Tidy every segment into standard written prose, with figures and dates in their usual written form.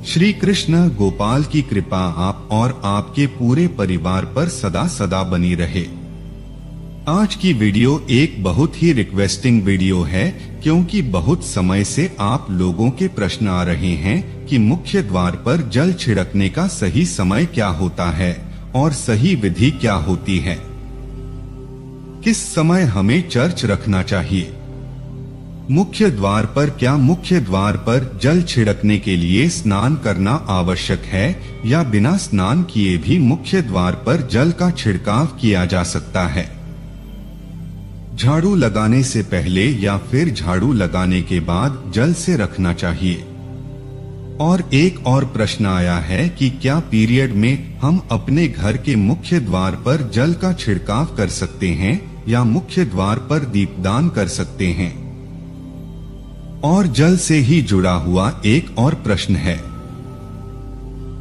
श्री कृष्ण गोपाल की कृपा आप और आपके पूरे परिवार पर सदा सदा बनी रहे। आज की वीडियो एक बहुत ही रिक्वेस्टिंग वीडियो है, क्योंकि बहुत समय से आप लोगों के प्रश्न आ रहे हैं कि मुख्य द्वार पर जल छिड़कने का सही समय क्या होता है और सही विधि क्या होती है। किस समय हमें चर्च रखना चाहिए। मुख्य द्वार पर क्या मुख्य द्वार पर जल छिड़कने के लिए स्नान करना आवश्यक है या बिना स्नान किए भी मुख्य द्वार पर जल का छिड़काव किया जा सकता है। झाड़ू लगाने से पहले या फिर झाड़ू लगाने के बाद जल से रखना चाहिए। और एक और प्रश्न आया है कि क्या पीरियड में हम अपने घर के मुख्य द्वार पर जल का छिड़काव कर सकते हैं या मुख्य द्वार पर दीपदान कर सकते हैं। और जल से ही जुड़ा हुआ एक और प्रश्न है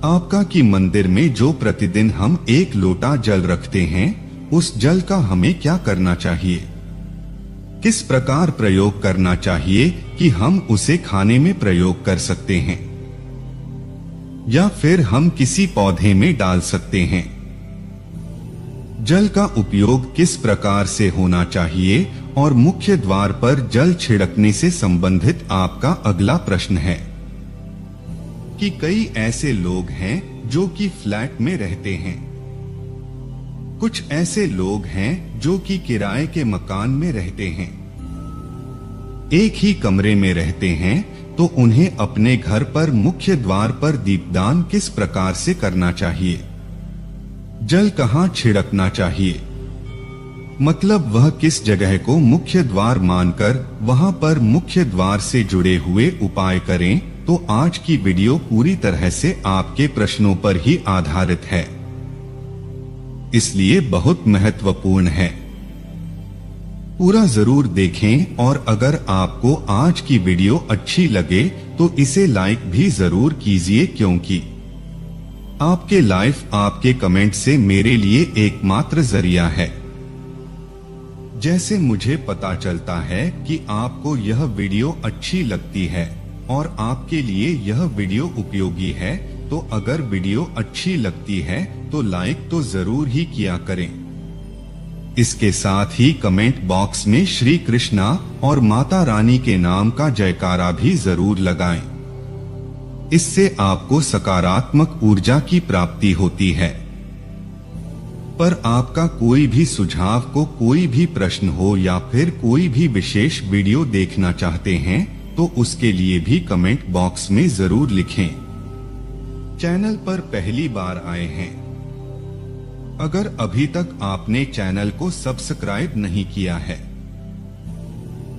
आपका कि मंदिर में जो प्रतिदिन हम 1 लोटा जल रखते हैं, उस जल का हमें क्या करना चाहिए, किस प्रकार प्रयोग करना चाहिए कि हम उसे खाने में प्रयोग कर सकते हैं या फिर हम किसी पौधे में डाल सकते हैं। जल का उपयोग किस प्रकार से होना चाहिए और मुख्य द्वार पर जल छिड़कने से संबंधित आपका अगला प्रश्न है कि कई ऐसे लोग हैं जो कि फ्लैट में रहते हैं, कुछ ऐसे लोग हैं जो कि किराए के मकान में रहते हैं, एक ही कमरे में रहते हैं, तो उन्हें अपने घर पर मुख्य द्वार पर दीपदान किस प्रकार से करना चाहिए, जल कहाँ छिड़कना चाहिए, मतलब वह किस जगह को मुख्य द्वार मानकर वहां पर मुख्य द्वार से जुड़े हुए उपाय करें। तो आज की वीडियो पूरी तरह से आपके प्रश्नों पर ही आधारित है, इसलिए बहुत महत्वपूर्ण है। पूरा जरूर देखें और अगर आपको आज की वीडियो अच्छी लगे तो इसे लाइक भी जरूर कीजिए, क्योंकि आपके लाइक आपके कमेंट से मेरे लिए एकमात्र जरिया है। जैसे मुझे पता चलता है कि आपको यह वीडियो अच्छी लगती है और आपके लिए यह वीडियो उपयोगी है, तो अगर वीडियो अच्छी लगती है तो लाइक तो जरूर ही किया करें। इसके साथ ही कमेंट बॉक्स में श्री कृष्णा और माता रानी के नाम का जयकारा भी जरूर लगाएं। इससे आपको सकारात्मक ऊर्जा की प्राप्ति होती है। पर आपका कोई भी सुझाव को कोई भी प्रश्न हो या फिर कोई भी विशेष वीडियो देखना चाहते हैं तो उसके लिए भी कमेंट बॉक्स में जरूर लिखें। चैनल पर पहली बार आए हैं, अगर अभी तक आपने चैनल को सब्सक्राइब नहीं किया है,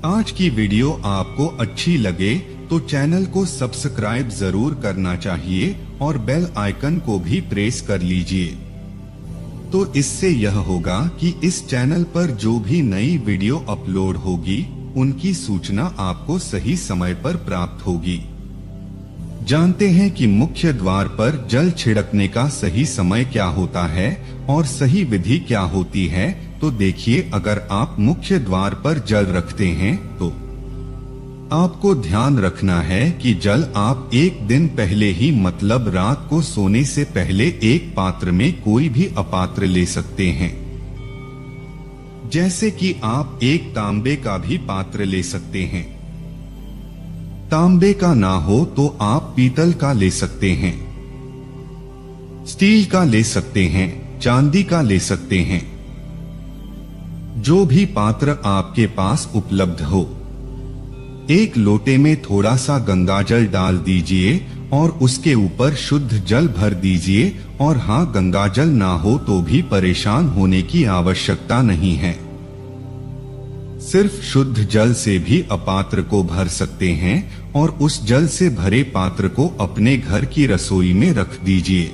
आज की वीडियो आपको अच्छी लगे तो चैनल को सब्सक्राइब जरूर करना चाहिए और बेल आइकन को भी प्रेस कर लीजिए। तो इससे यह होगा कि इस चैनल पर जो भी नई वीडियो अपलोड होगी उनकी सूचना आपको सही समय पर प्राप्त होगी। जानते हैं कि मुख्य द्वार पर जल छिड़कने का सही समय क्या होता है और सही विधि क्या होती है। तो देखिए, अगर आप मुख्य द्वार पर जल रखते हैं तो आपको ध्यान रखना है कि जल आप एक दिन पहले ही, मतलब रात को सोने से पहले, एक पात्र में कोई भी अपात्र ले सकते हैं। जैसे कि आप एक तांबे का भी पात्र ले सकते हैं। तांबे का ना हो तो आप पीतल का ले सकते हैं, स्टील का ले सकते हैं, चांदी का ले सकते हैं, जो भी पात्र आपके पास उपलब्ध हो। एक लोटे में थोड़ा सा गंगाजल डाल दीजिए और उसके ऊपर शुद्ध जल भर दीजिए। और हाँ, गंगाजल ना हो तो भी परेशान होने की आवश्यकता नहीं है, सिर्फ शुद्ध जल से भी अपात्र को भर सकते हैं और उस जल से भरे पात्र को अपने घर की रसोई में रख दीजिए।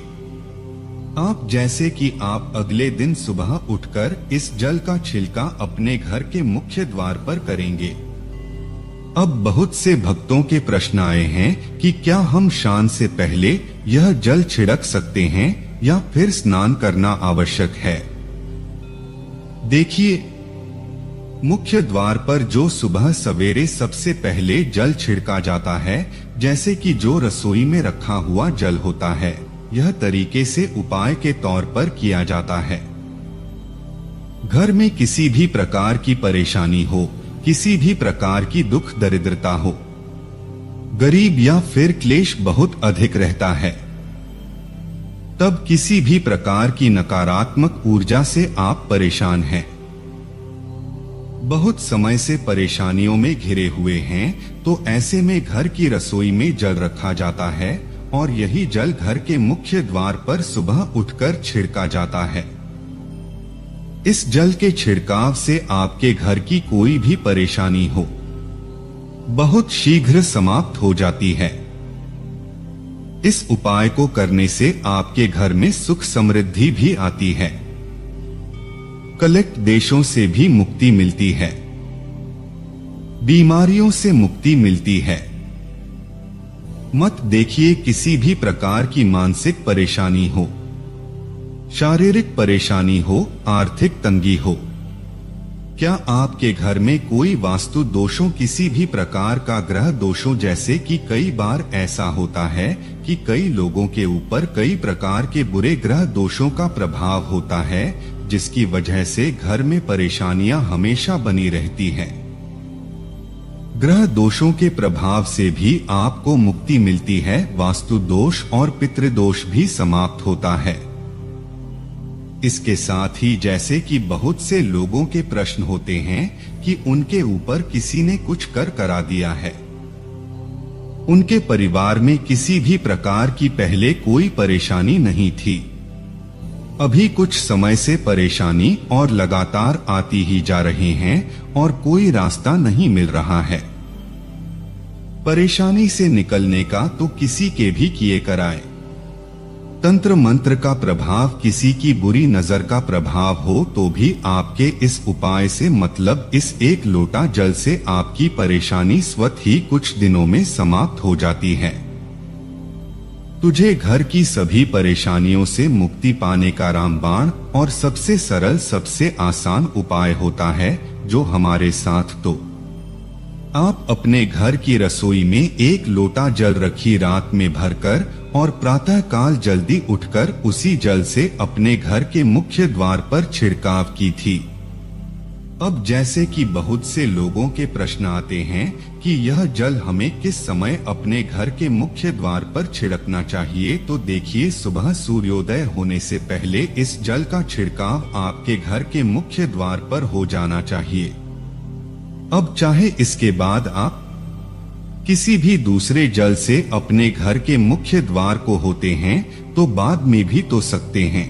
आप जैसे कि आप अगले दिन सुबह उठकर इस जल का छिलका अपने घर के मुख्य द्वार पर करेंगे। अब बहुत से भक्तों के प्रश्न आए हैं कि क्या हम स्नान से पहले यह जल छिड़क सकते हैं या फिर स्नान करना आवश्यक है। देखिए, मुख्य द्वार पर जो सुबह सवेरे सबसे पहले जल छिड़का जाता है, जैसे कि जो रसोई में रखा हुआ जल होता है, यह तरीके से उपाय के तौर पर किया जाता है। घर में किसी भी प्रकार की परेशानी हो, किसी भी प्रकार की दुख दरिद्रता हो, गरीब या फिर क्लेश बहुत अधिक रहता है, तब किसी भी प्रकार की नकारात्मक ऊर्जा से आप परेशान हैं, बहुत समय से परेशानियों में घिरे हुए हैं, तो ऐसे में घर की रसोई में जल रखा जाता है और यही जल घर के मुख्य द्वार पर सुबह उठकर छिड़का जाता है। इस जल के छिड़काव से आपके घर की कोई भी परेशानी हो, बहुत शीघ्र समाप्त हो जाती है। इस उपाय को करने से आपके घर में सुख समृद्धि भी आती है, कलेक्ट देशों से भी मुक्ति मिलती है, बीमारियों से मुक्ति मिलती है। मत देखिए किसी भी प्रकार की मानसिक परेशानी हो, शारीरिक परेशानी हो, आर्थिक तंगी हो, क्या आपके घर में कोई वास्तु दोषों, किसी भी प्रकार का ग्रह दोषों, जैसे कि कई बार ऐसा होता है कि कई लोगों के ऊपर कई प्रकार के बुरे ग्रह दोषों का प्रभाव होता है, जिसकी वजह से घर में परेशानियां हमेशा बनी रहती हैं। ग्रह दोषों के प्रभाव से भी आपको मुक्ति मिलती है, वास्तु दोष और पितृदोष भी समाप्त होता है। इसके साथ ही जैसे कि बहुत से लोगों के प्रश्न होते हैं कि उनके ऊपर किसी ने कुछ करा दिया है, उनके परिवार में किसी भी प्रकार की पहले कोई परेशानी नहीं थी, अभी कुछ समय से परेशानी और लगातार आती ही जा रही हैं और कोई रास्ता नहीं मिल रहा है। परेशानी से निकलने का तो किसी के भी किए कराए, तंत्र मंत्र का प्रभाव, किसी की बुरी नजर का प्रभाव हो तो भी आपके इस उपाय से, मतलब इस एक लोटा जल से, आपकी परेशानी स्वतः ही कुछ दिनों में समाप्त हो जाती है। तुझे घर की सभी परेशानियों से मुक्ति पाने का रामबाण और सबसे सरल, सबसे आसान उपाय होता है, जो हमारे साथ तो आप अपने घर की रसोई में एक लोटा जल रखी रात में भरकर और प्रातः काल जल्दी उठकर उसी जल से अपने घर के मुख्य द्वार पर छिड़काव की थी। अब जैसे कि बहुत से लोगों के प्रश्न आते हैं कि यह जल हमें किस समय अपने घर के मुख्य द्वार पर छिड़कना चाहिए, तो देखिए, सुबह सूर्योदय होने से पहले इस जल का छिड़काव आपके घर के मुख्य द्वार पर हो जाना चाहिए। अब चाहे इसके बाद आप किसी भी दूसरे जल से अपने घर के मुख्य द्वार को होते हैं तो बाद में भी तो सकते हैं,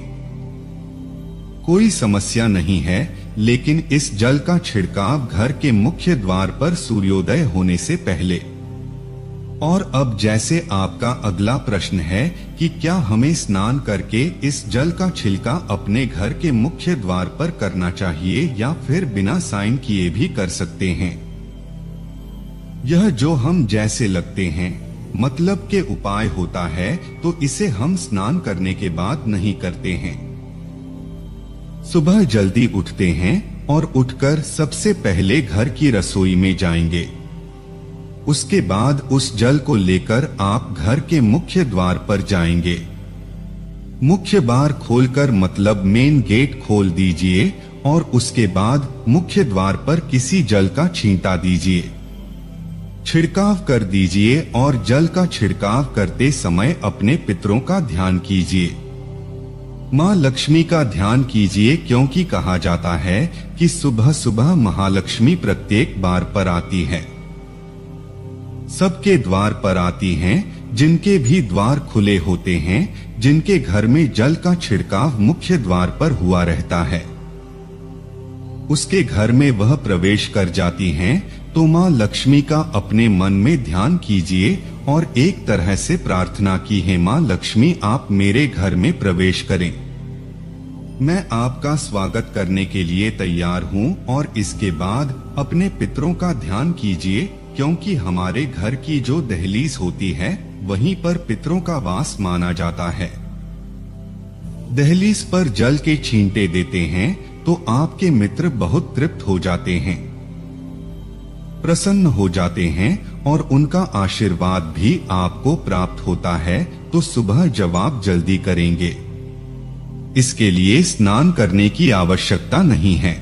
कोई समस्या नहीं है, लेकिन इस जल का छिड़काव घर के मुख्य द्वार पर सूर्योदय होने से पहले। और अब जैसे आपका अगला प्रश्न है कि क्या हमें स्नान करके इस जल का छिलका अपने घर के मुख्य द्वार पर करना चाहिए या फिर बिना स्नान किए भी कर सकते हैं। यह जो हम जैसे लगते हैं, मतलब के उपाय होता है, तो इसे हम स्नान करने के बाद नहीं करते हैं। सुबह जल्दी उठते हैं और उठकर सबसे पहले घर की रसोई में जाएंगे। उसके बाद उस जल को लेकर आप घर के मुख्य द्वार पर जाएंगे। मुख्य द्वार खोलकर, मतलब मेन गेट खोल दीजिए और उसके बाद मुख्य द्वार पर किसी जल का छींटा दीजिए, छिड़काव कर दीजिए और जल का छिड़काव करते समय अपने पितरों का ध्यान कीजिए, माँ लक्ष्मी का ध्यान कीजिए, क्योंकि कहा जाता है कि सुबह सुबह महालक्ष्मी प्रत्येक द्वार पर आती है, सबके द्वार पर आती हैं, जिनके भी द्वार खुले होते हैं, जिनके घर में जल का छिड़काव मुख्य द्वार पर हुआ रहता है, उसके घर में वह प्रवेश कर जाती हैं। तो माँ लक्ष्मी का अपने मन में ध्यान कीजिए और एक तरह से प्रार्थना की है, माँ लक्ष्मी आप मेरे घर में प्रवेश करें, मैं आपका स्वागत करने के लिए तैयार हूँ। और इसके बाद अपने पितरों का ध्यान कीजिए, क्योंकि हमारे घर की जो दहलीज होती है वहीं पर पितरों का वास माना जाता है। दहलीज पर जल के छींटे देते हैं तो आपके मित्र बहुत तृप्त हो जाते हैं, प्रसन्न हो जाते हैं और उनका आशीर्वाद भी आपको प्राप्त होता है। तो सुबह जवाब जल्दी करेंगे। इसके लिए स्नान करने की आवश्यकता नहीं है,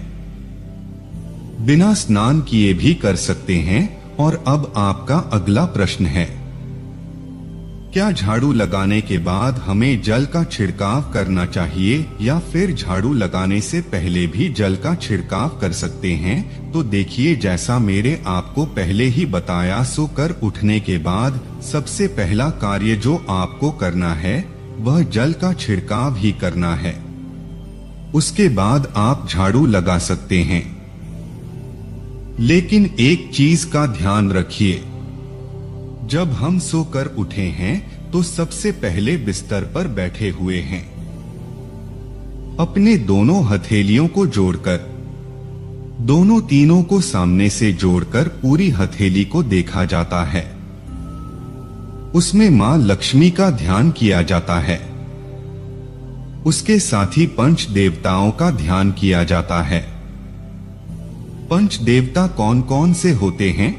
बिना स्नान किए भी कर सकते हैं। और अब आपका अगला प्रश्न है, क्या झाड़ू लगाने के बाद हमें जल का छिड़काव करना चाहिए या फिर झाड़ू लगाने से पहले भी जल का छिड़काव कर सकते हैं? तो देखिए, जैसा मेरे आपको पहले ही बताया, सो कर उठने के बाद सबसे पहला कार्य जो आपको करना है वह जल का छिड़काव ही करना है। उसके बाद आप झाड़ू लगा सकते हैं। लेकिन एक चीज का ध्यान रखिए, जब हम सोकर उठे हैं तो सबसे पहले बिस्तर पर बैठे हुए हैं। अपने दोनों हथेलियों को जोड़कर, दोनों तीनों को सामने से जोड़कर पूरी हथेली को देखा जाता है। उसमें मां लक्ष्मी का ध्यान किया जाता है। उसके साथ ही पंच देवताओं का ध्यान किया जाता है। पंच देवता कौन कौन से होते हैं?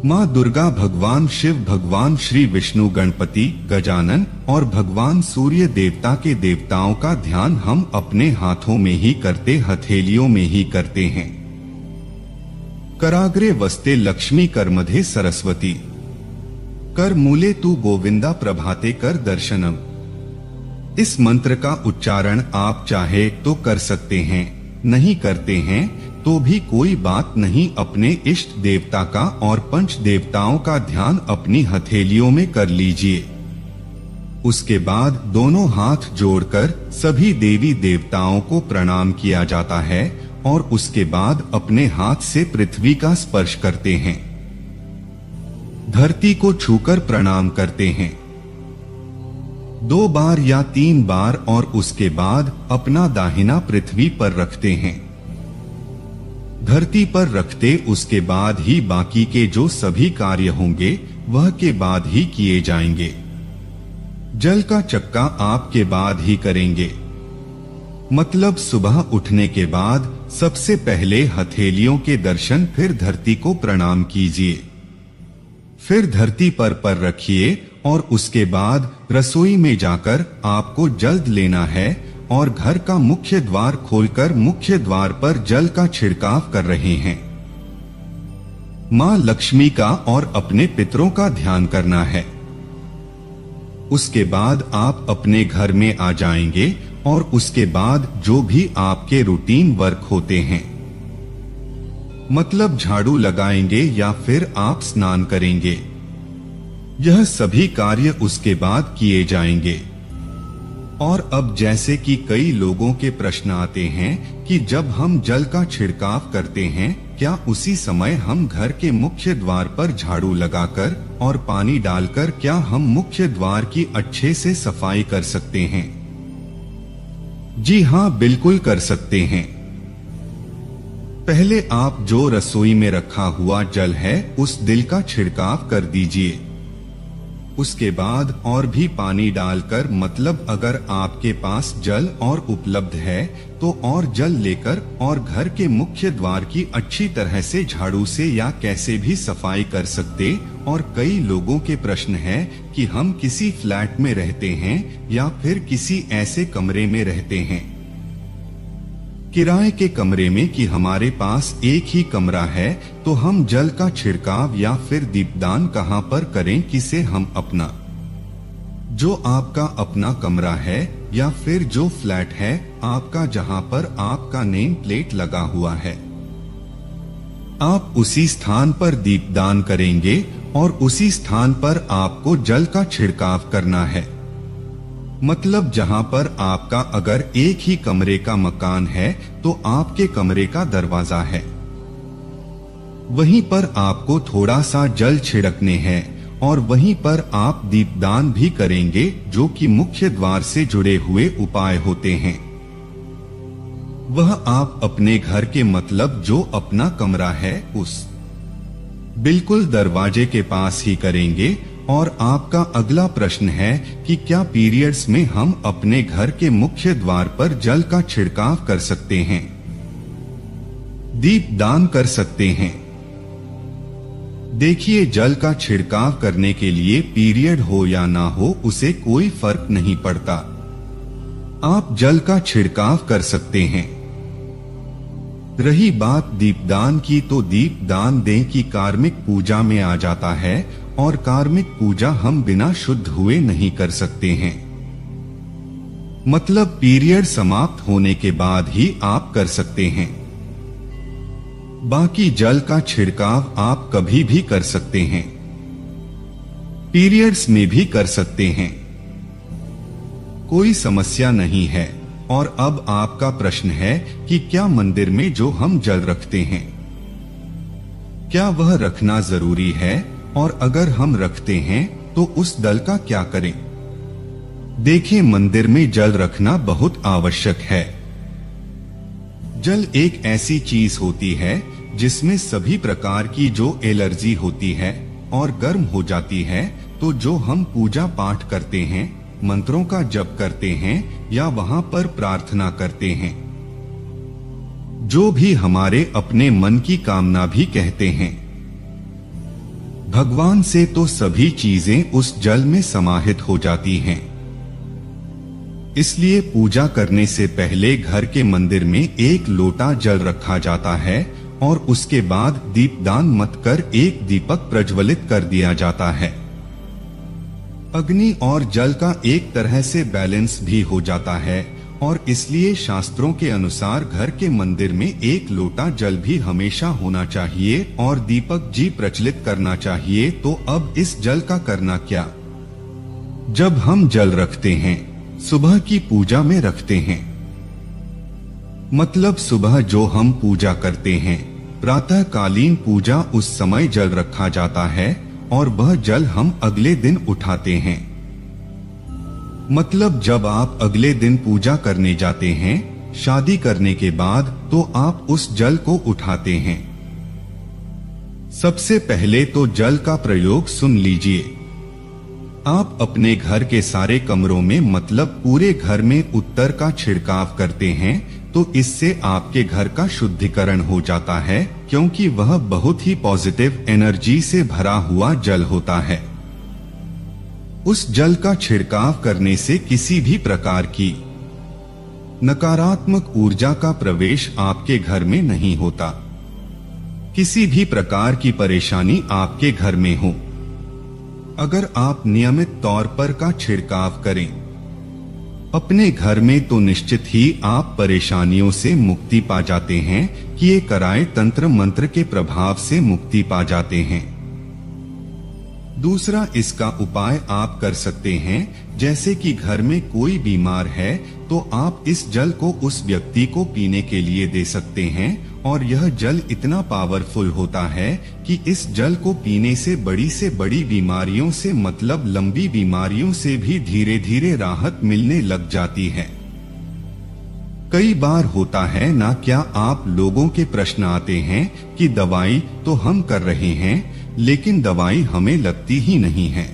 मां दुर्गा, भगवान शिव, भगवान श्री विष्णु, गणपति, गजानन और भगवान सूर्य देवता के देवताओं का ध्यान हम अपने हाथों में ही करते, हथेलियों में ही करते हैं। कराग्रे वस्ते लक्ष्मी, कर मध्ये सरस्वती, कर मूले तू गोविंदा, प्रभाते कर दर्शनम। इस मंत्र का उच्चारण आप चाहे तो कर सकते हैं, नहीं करते हैं तो भी कोई बात नहीं। अपने इष्ट देवता का और पंच देवताओं का ध्यान अपनी हथेलियों में कर लीजिए। उसके बाद दोनों हाथ जोड़कर सभी देवी देवताओं को प्रणाम किया जाता है और उसके बाद अपने हाथ से पृथ्वी का स्पर्श करते हैं, धरती को छूकर प्रणाम करते हैं 2 बार या 3 बार और उसके बाद अपना दाहिना पृथ्वी पर रखते हैं। धरती पर रखते उसके बाद ही बाकी के जो सभी कार्य होंगे वह के बाद ही किए जाएंगे। जल का चक्का आपके बाद ही करेंगे। मतलब सुबह उठने के बाद सबसे पहले हथेलियों के दर्शन, फिर धरती को प्रणाम कीजिए, फिर धरती पर रखिए और उसके बाद रसोई में जाकर आपको जल्द लेना है और घर का मुख्य द्वार खोलकर मुख्य द्वार पर जल का छिड़काव कर रहे हैं। मां लक्ष्मी का और अपने पितरों का ध्यान करना है। उसके बाद आप अपने घर में आ जाएंगे और उसके बाद जो भी आपके रूटीन वर्क होते हैं, मतलब झाड़ू लगाएंगे या फिर आप स्नान करेंगे, यह सभी कार्य उसके बाद किए जाएंगे। और अब जैसे कि कई लोगों के प्रश्न आते हैं कि जब हम जल का छिड़काव करते हैं, क्या उसी समय हम घर के मुख्य द्वार पर झाड़ू लगाकर और पानी डालकर क्या हम मुख्य द्वार की अच्छे से सफाई कर सकते हैं? जी हाँ, बिल्कुल कर सकते हैं। पहले आप जो रसोई में रखा हुआ जल है उस दिल का छिड़काव कर दीजिए। उसके बाद और भी पानी डालकर, मतलब अगर आपके पास जल और उपलब्ध है तो और जल लेकर और घर के मुख्य द्वार की अच्छी तरह से झाड़ू से या कैसे भी सफाई कर सकते। और कई लोगों के प्रश्न है कि हम किसी फ्लैट में रहते हैं या फिर किसी ऐसे कमरे में रहते हैं, किराए के कमरे में, कि हमारे पास एक ही कमरा है, तो हम जल का छिड़काव या फिर दीपदान कहां पर करें? किसे हम अपना, जो आपका अपना कमरा है या फिर जो फ्लैट है आपका जहां पर आपका नेम प्लेट लगा हुआ है, आप उसी स्थान पर दीपदान करेंगे और उसी स्थान पर आपको जल का छिड़काव करना है। मतलब जहां पर आपका अगर एक ही कमरे का मकान है तो आपके कमरे का दरवाजा है, वहीं पर आपको थोड़ा सा जल छिड़कने हैं और वहीं पर आप दीपदान भी करेंगे, जो कि मुख्य द्वार से जुड़े हुए उपाय होते हैं। वह आप अपने घर के, मतलब जो अपना कमरा है उस बिल्कुल दरवाजे के पास ही करेंगे और आपका अगला प्रश्न है कि क्या पीरियड्स में हम अपने घर के मुख्य द्वार पर जल का छिड़काव कर सकते हैं, दीप दान कर सकते हैं। देखिए, जल का छिड़काव करने के लिए पीरियड हो या ना हो उसे कोई फर्क नहीं पड़ता, आप जल का छिड़काव कर सकते हैं। रही बात दीपदान की, तो दीपदान दें कि कार्मिक पूजा में आ जाता है और कार्मिक पूजा हम बिना शुद्ध हुए नहीं कर सकते हैं। मतलब पीरियड समाप्त होने के बाद ही आप कर सकते हैं। बाकी जल का छिड़काव आप कभी भी कर सकते हैं, पीरियड्स में भी कर सकते हैं, कोई समस्या नहीं है। और अब आपका प्रश्न है कि क्या मंदिर में जो हम जल रखते हैं, क्या वह रखना जरूरी है, और अगर हम रखते हैं तो उस जल का क्या करें। देखें, मंदिर में जल रखना बहुत आवश्यक है। जल एक ऐसी चीज होती है जिसमें सभी प्रकार की जो एलर्जी होती है और गर्म हो जाती है, तो जो हम पूजा पाठ करते हैं, मंत्रों का जप करते हैं या वहां पर प्रार्थना करते हैं, जो भी हमारे अपने मन की कामना भी कहते हैं, भगवान से तो सभी चीजें उस जल में समाहित हो जाती हैं। इसलिए पूजा करने से पहले घर के मंदिर में एक लोटा जल रखा जाता है और उसके बाद दीपदान मत कर एक दीपक प्रज्वलित कर दिया जाता है। अग्नि और जल का एक तरह से बैलेंस भी हो जाता है और इसलिए शास्त्रों के अनुसार घर के मंदिर में एक लोटा जल भी हमेशा होना चाहिए और दीपक जी प्रज्वलित करना चाहिए। तो अब इस जल का करना क्या। जब हम जल रखते हैं, सुबह की पूजा में रखते हैं, मतलब सुबह जो हम पूजा करते हैं, प्रातःकालीन पूजा, उस समय जल रखा जाता है और वह जल हम अगले दिन उठाते हैं। मतलब जब आप अगले दिन पूजा करने जाते हैं, शादी करने के बाद, तो आप उस जल को उठाते हैं। सबसे पहले तो जल का प्रयोग सुन लीजिए। आप अपने घर के सारे कमरों में, मतलब पूरे घर में उत्तर का छिड़काव करते हैं, तो इससे आपके घर का शुद्धिकरण हो जाता है, क्योंकि वह बहुत ही पॉजिटिव एनर्जी से भरा हुआ जल होता है। उस जल का छिड़काव करने से किसी भी प्रकार की नकारात्मक ऊर्जा का प्रवेश आपके घर में नहीं होता। किसी भी प्रकार की परेशानी आपके घर में हो, अगर आप नियमित तौर पर का छिड़काव करें अपने घर में, तो निश्चित ही आप परेशानियों से मुक्ति पा जाते हैं, किए कराए तंत्र मंत्र के प्रभाव से मुक्ति पा जाते हैं। दूसरा, इसका उपाय आप कर सकते हैं, जैसे कि घर में कोई बीमार है तो आप इस जल को उस व्यक्ति को पीने के लिए दे सकते हैं और यह जल इतना पावरफुल होता है कि इस जल को पीने से बड़ी बीमारियों से, मतलब लंबी बीमारियों से भी धीरे धीरे राहत मिलने लग जाती है। कई बार होता है ना, क्या आप लोगों के प्रश्न आते हैं कि दवाई तो हम कर रहे हैं लेकिन दवाई हमें लगती ही नहीं है,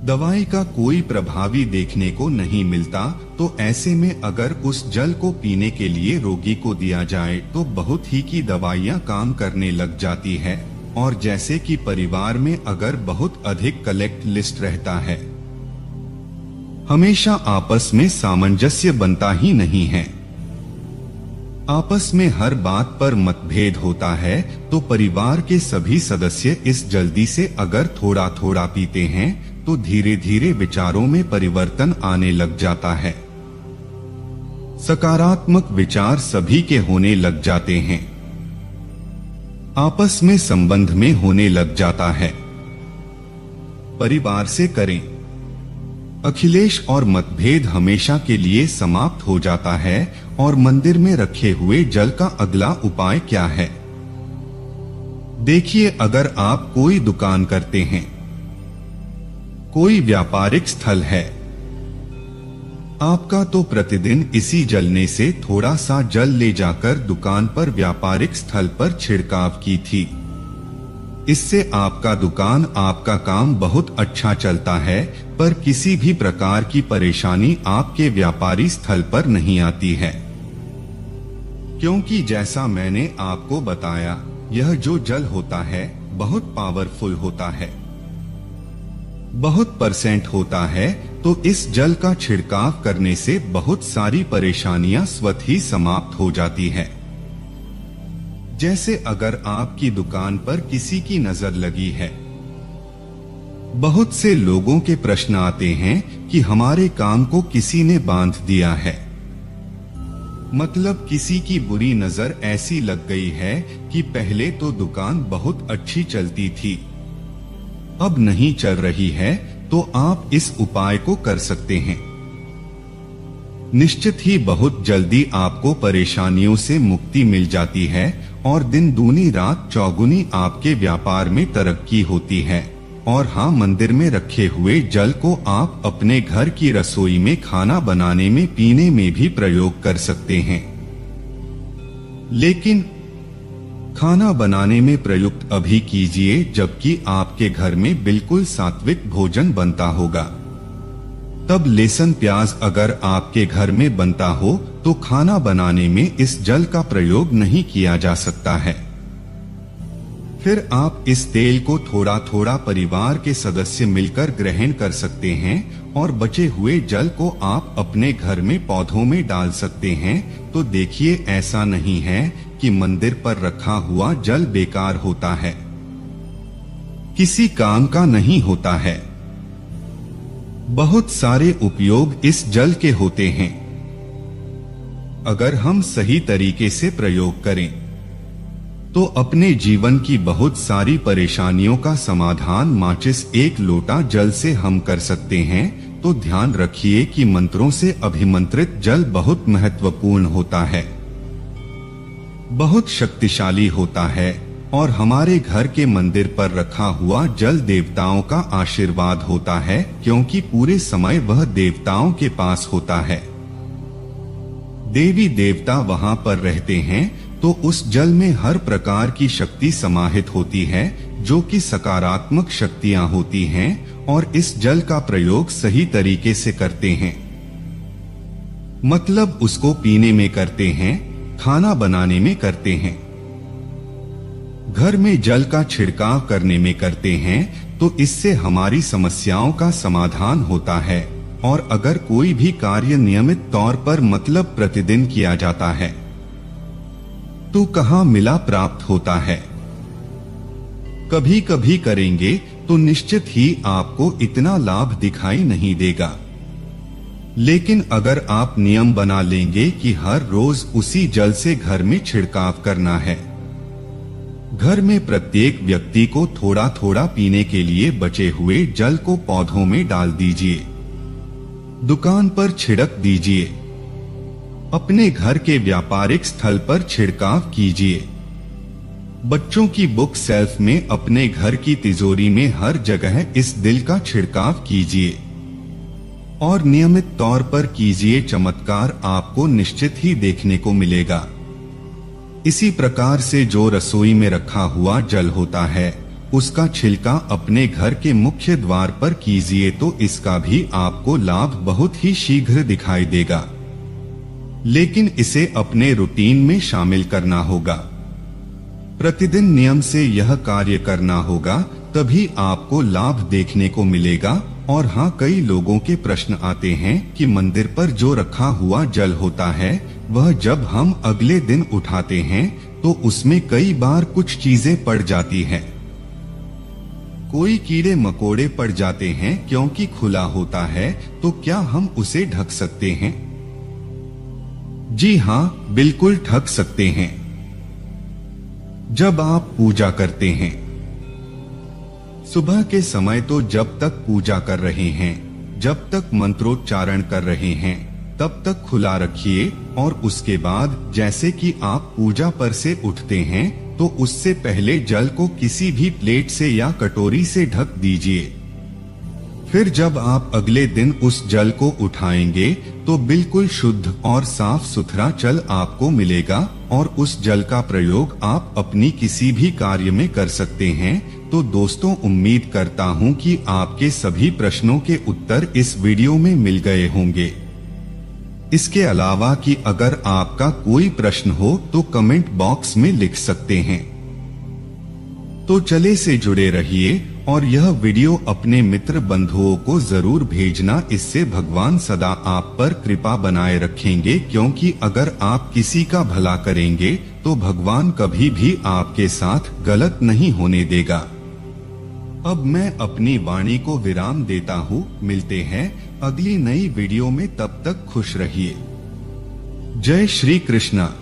दवाई का कोई प्रभावी देखने को नहीं मिलता। तो ऐसे में अगर उस जल को पीने के लिए रोगी को दिया जाए तो बहुत ही की दवाइयां काम करने लग जाती है। और जैसे कि परिवार में अगर बहुत अधिक कलेक्ट लिस्ट रहता है, हमेशा आपस में सामंजस्य बनता ही नहीं है, आपस में हर बात पर मतभेद होता है, तो परिवार के सभी सदस्य इस जल्दी से अगर थोड़ा थोड़ा पीते हैं तो धीरे धीरे विचारों में परिवर्तन आने लग जाता है, सकारात्मक विचार सभी के होने लग जाते हैं, आपस में संबंध में होने लग जाता है। परिवार से करें, अखिलेश और मतभेद हमेशा के लिए समाप्त हो जाता है। और मंदिर में रखे हुए जल का अगला उपाय क्या है। देखिए, अगर आप कोई दुकान करते हैं, कोई व्यापारिक स्थल है आपका, तो प्रतिदिन इसी जलने से थोड़ा सा जल ले जाकर दुकान पर, व्यापारिक स्थल पर छिड़काव की थी। इससे आपका दुकान, आपका काम बहुत अच्छा चलता है, पर किसी भी प्रकार की परेशानी आपके व्यापारी स्थल पर नहीं आती है। क्योंकि जैसा मैंने आपको बताया, यह जो जल होता है बहुत पावरफुल होता है, बहुत % होता है, तो इस जल का छिड़काव करने से बहुत सारी परेशानियां स्वतः ही समाप्त हो जाती है। जैसे अगर आपकी दुकान पर किसी की नजर लगी है, बहुत से लोगों के प्रश्न आते हैं कि हमारे काम को किसी ने बांध दिया है, मतलब किसी की बुरी नजर ऐसी लग गई है कि पहले तो दुकान बहुत अच्छी चलती थी, अब नहीं चल रही है, तो आप इस उपाय को कर सकते हैं। निश्चित ही बहुत जल्दी आपको परेशानियों से मुक्ति मिल जाती है और दिन दूनी रात चौगुनी आपके व्यापार में तरक्की होती है। और हाँ, मंदिर में रखे हुए जल को आप अपने घर की रसोई में खाना बनाने में, पीने में भी प्रयोग कर सकते हैं, लेकिन खाना बनाने में प्रयुक्त अभी कीजिए जबकि आपके घर में बिल्कुल सात्विक भोजन बनता होगा। तब लहसुन प्याज अगर आपके घर में बनता हो तो खाना बनाने में इस जल का प्रयोग नहीं किया जा सकता है। फिर आप इस तेल को थोड़ा थोड़ा परिवार के सदस्य मिलकर ग्रहण कर सकते हैं और बचे हुए जल को आप अपने घर में पौधों में डाल सकते हैं। तो देखिए, ऐसा नहीं है कि मंदिर पर रखा हुआ जल बेकार होता है, किसी काम का नहीं होता है। बहुत सारे उपयोग इस जल के होते हैं अगर हम सही तरीके से प्रयोग करें तो अपने जीवन की बहुत सारी परेशानियों का समाधान माचिस एक लोटा जल से हम कर सकते हैं। तो ध्यान रखिए कि मंत्रों से अभिमंत्रित जल बहुत महत्वपूर्ण होता है, बहुत शक्तिशाली होता है और हमारे घर के मंदिर पर रखा हुआ जल देवताओं का आशीर्वाद होता है, क्योंकि पूरे समय वह देवताओं के पास होता है। देवी देवता वहां पर रहते हैं, तो उस जल में हर प्रकार की शक्ति समाहित होती है जो कि सकारात्मक शक्तियां होती हैं और इस जल का प्रयोग सही तरीके से करते हैं, मतलब उसको पीने में करते हैं, खाना बनाने में करते हैं, घर में जल का छिड़काव करने में करते हैं, तो इससे हमारी समस्याओं का समाधान होता है। और अगर कोई भी कार्य नियमित तौर पर मतलब प्रतिदिन किया जाता है तो कहाँ मिला प्राप्त होता है। कभी कभी करेंगे तो निश्चित ही आपको इतना लाभ दिखाई नहीं देगा, लेकिन अगर आप नियम बना लेंगे कि हर रोज उसी जल से घर में छिड़काव करना है, घर में प्रत्येक व्यक्ति को थोड़ा थोड़ा पीने के लिए बचे हुए जल को पौधों में डाल दीजिए, दुकान पर छिड़क दीजिए, अपने घर के व्यापारिक स्थल पर छिड़काव कीजिए, बच्चों की बुक शेल्फ में, अपने घर की तिजोरी में, हर जगह इस दिल का छिड़काव कीजिए और नियमित तौर पर कीजिए। चमत्कार आपको निश्चित ही देखने को मिलेगा। इसी प्रकार से जो रसोई में रखा हुआ जल होता है उसका छिलका अपने घर के मुख्य द्वार पर कीजिए, तो इसका भी आपको लाभ बहुत ही शीघ्र दिखाई देगा, लेकिन इसे अपने रूटीन में शामिल करना होगा। प्रतिदिन नियम से यह कार्य करना होगा, तभी आपको लाभ देखने को मिलेगा। और हाँ, कई लोगों के प्रश्न आते हैं कि मंदिर पर जो रखा हुआ जल होता है वह जब हम अगले दिन उठाते हैं तो उसमें कई बार कुछ चीजें पड़ जाती हैं, कोई कीड़े मकोड़े पड़ जाते हैं क्योंकि खुला होता है, तो क्या हम उसे ढक सकते हैं? जी हाँ, बिल्कुल ढक सकते हैं। जब आप पूजा करते हैं सुबह के समय, तो जब तक पूजा कर रहे हैं, जब तक मंत्रोच्चारण कर रहे हैं, तब तक खुला रखिए और उसके बाद जैसे कि आप पूजा पर से उठते हैं तो उससे पहले जल को किसी भी प्लेट से या कटोरी से ढक दीजिए। फिर जब आप अगले दिन उस जल को उठाएंगे तो बिल्कुल शुद्ध और साफ सुथरा जल आपको मिलेगा और उस जल का प्रयोग आप अपनी किसी भी कार्य में कर सकते हैं। तो दोस्तों, उम्मीद करता हूं कि आपके सभी प्रश्नों के उत्तर इस वीडियो में मिल गए होंगे। इसके अलावा कि अगर आपका कोई प्रश्न हो तो कमेंट बॉक्स में लिख सकते हैं। तो चले से जुड़े रहिए और यह वीडियो अपने मित्र बंधुओं को जरूर भेजना। इससे भगवान सदा आप पर कृपा बनाए रखेंगे, क्योंकि अगर आप किसी का भला करेंगे तो भगवान कभी भी आपके साथ गलत नहीं होने देगा। अब मैं अपनी वाणी को विराम देता हूँ। मिलते हैं अगली नई वीडियो में, तब तक खुश रहिए। जय श्री कृष्णा।